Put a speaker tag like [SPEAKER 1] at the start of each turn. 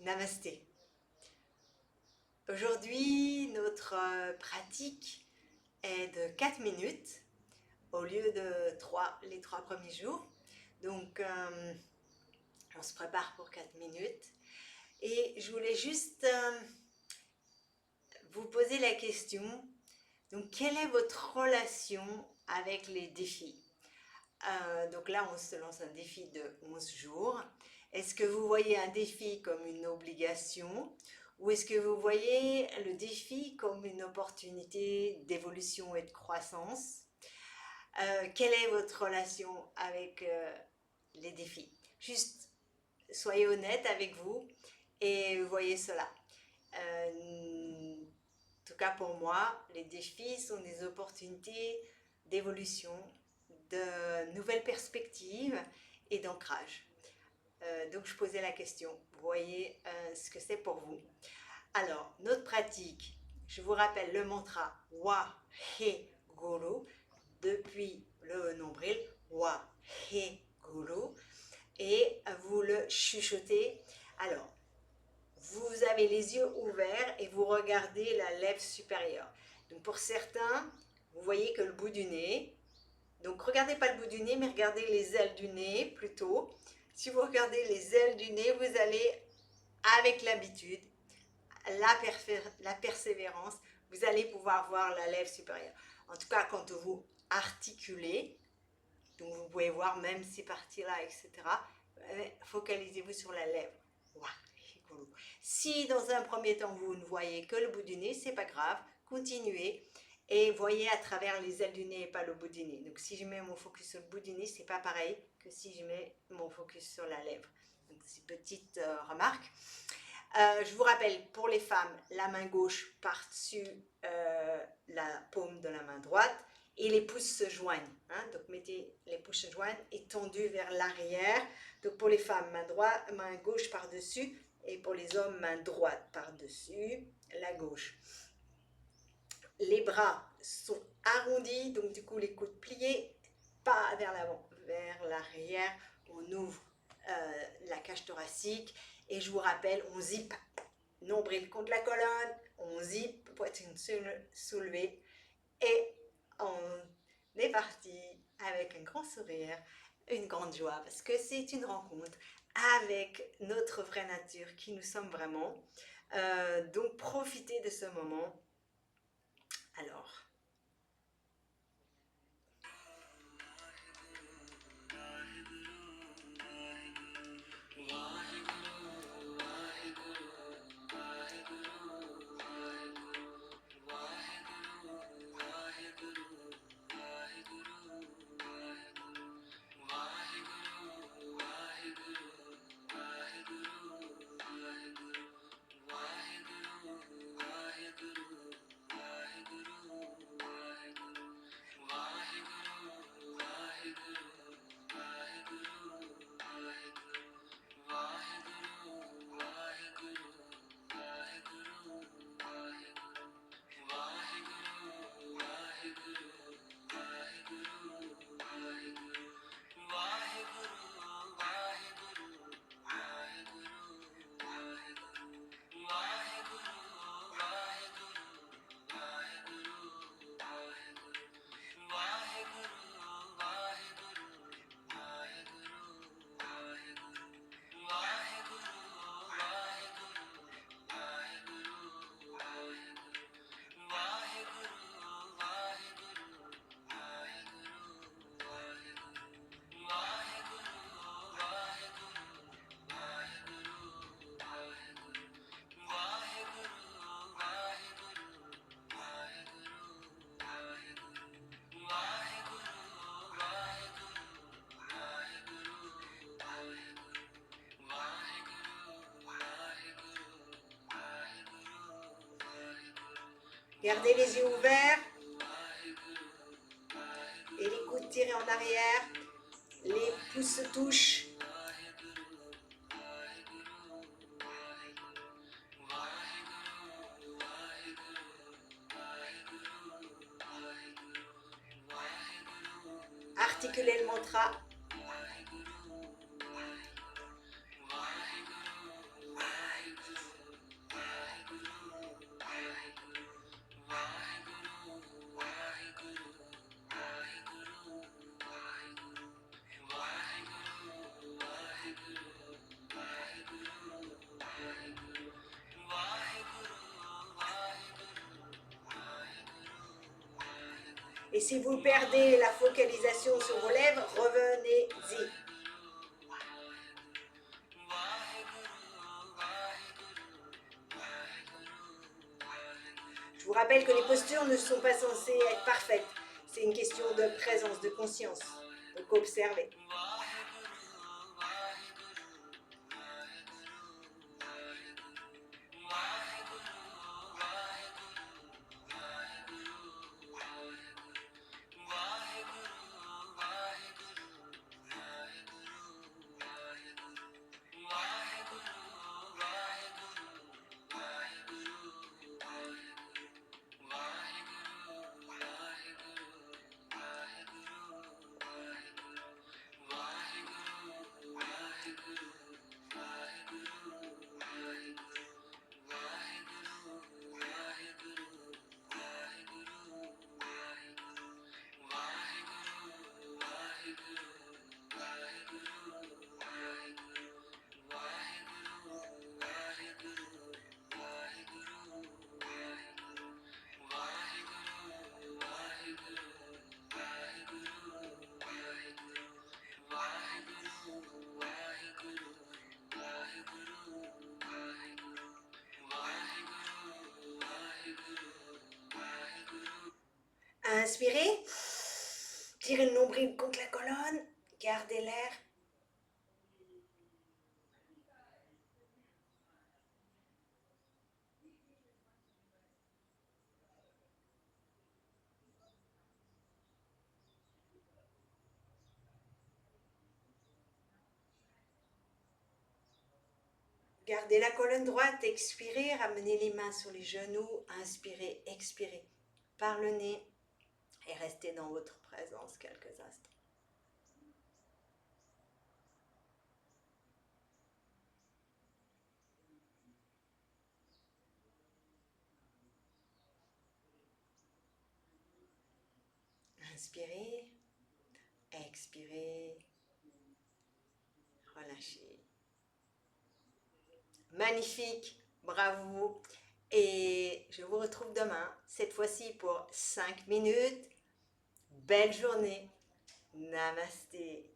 [SPEAKER 1] Namasté. Aujourd'hui, notre pratique est de 4 minutes au lieu de les 3 premiers jours. Donc, on se prépare pour 4 minutes. Et je voulais juste vous poser la question, donc quelle est votre relation avec les défis? Donc là, on se lance un défi de 11 jours. Est-ce que vous voyez un défi comme une obligation ou est-ce que vous voyez le défi comme une opportunité d'évolution et de croissance? Quelle est votre relation avec les défis? Juste soyez honnête avec vous et voyez cela. En tout cas pour moi, les défis sont des opportunités d'évolution, de nouvelles perspectives et d'ancrage. Donc je posais la question, vous voyez ce que c'est pour vous. Alors, notre pratique, je vous rappelle le mantra Wa He Guru depuis le nombril, Wa He Guru, et vous le chuchotez. Alors, vous avez les yeux ouverts et vous regardez la lèvre supérieure. Donc pour certains, vous voyez que le bout du nez. Donc regardez pas le bout du nez, mais regardez les ailes du nez plutôt. Si vous regardez les ailes du nez, vous allez, avec l'habitude, la persévérance, vous allez pouvoir voir la lèvre supérieure. En tout cas, quand vous articulez, donc vous pouvez voir même ces parties-là, etc., focalisez-vous sur la lèvre. Si dans un premier temps vous ne voyez que le bout du nez, c'est pas grave, continuez et voyez à travers les ailes du nez et pas le bout du nez. Donc si je mets mon focus sur le bout du nez, c'est pas pareil que si je mets mon focus sur la lèvre. Donc c'est une petite remarque. Je vous rappelle, pour les femmes, la main gauche par-dessus la paume de la main droite et les pouces se joignent. Donc mettez les pouces se joignent et tendus vers l'arrière. Donc pour les femmes, main gauche par-dessus et pour les hommes, main droite par-dessus la gauche. Les bras sont arrondis, donc du coup les coudes pliés, pas vers l'avant, vers l'arrière. On ouvre la cage thoracique et je vous rappelle, on zip, nombril contre la colonne, on zip, poitrine soulevée et on est parti avec un grand sourire, une grande joie parce que c'est une rencontre avec notre vraie nature qui nous sommes vraiment. Donc profitez de ce moment. Alors, gardez les yeux ouverts et les coudes tirés en arrière, les pouces se touchent. Articulez le mantra. Et si vous perdez la focalisation sur vos lèvres, revenez-y. Je vous rappelle que les postures ne sont pas censées être parfaites. C'est une question de présence, de conscience. Donc observez. Inspirez. Tirez le nombril contre la colonne. Gardez l'air. Gardez la colonne droite, expirez, ramenez les mains sur les genoux, inspirez, expirez par le nez et restez dans votre présence quelques instants. Inspirez, expirez, relâchez. Magnifique, bravo. Et je vous retrouve demain, cette fois-ci pour 5 minutes. Belle journée. Namasté.